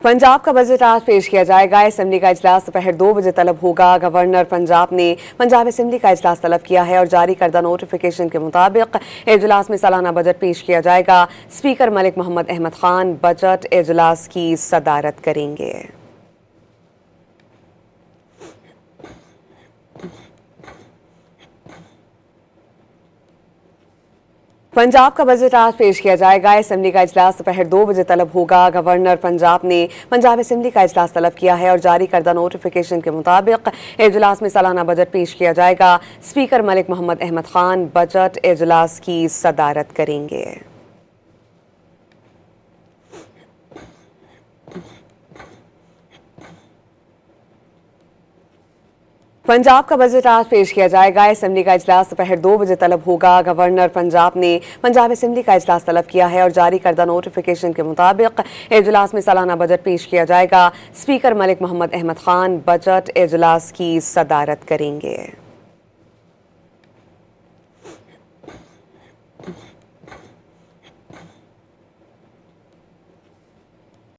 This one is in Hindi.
पंजाब का बजट आज पेश किया जाएगा। असेंबली का इजलास दोपहर 2 बजे तलब होगा। गवर्नर पंजाब ने पंजाब असेंबली का इजलास तलब किया है और जारी करदा नोटिफिकेशन के मुताबिक इजलास में सालाना बजट पेश किया जाएगा। स्पीकर मलिक मोहम्मद अहमद खान बजट इजलास की सदारत करेंगे। पंजाब का बजट आज पेश किया जाएगा। असेंबली का इजलास दोपहर 2 बजे तलब होगा। गवर्नर पंजाब ने पंजाब असेंबली का इजलास तलब किया है और जारी करदा नोटिफिकेशन के मुताबिक इजलास में सालाना बजट पेश किया जाएगा। स्पीकर मलिक मोहम्मद अहमद खान बजट इजलास की सदारत करेंगे। पंजाब का बजट आज पेश किया जाएगा। असेंबली का इजलास दोपहर 2 बजे तलब होगा। गवर्नर पंजाब ने पंजाब असेंबली का इजलास तलब किया है और जारी करदा नोटिफिकेशन के मुताबिक इजलास में सालाना बजट पेश किया जाएगा। स्पीकर मलिक मोहम्मद अहमद खान बजट इजलास की सदारत करेंगे।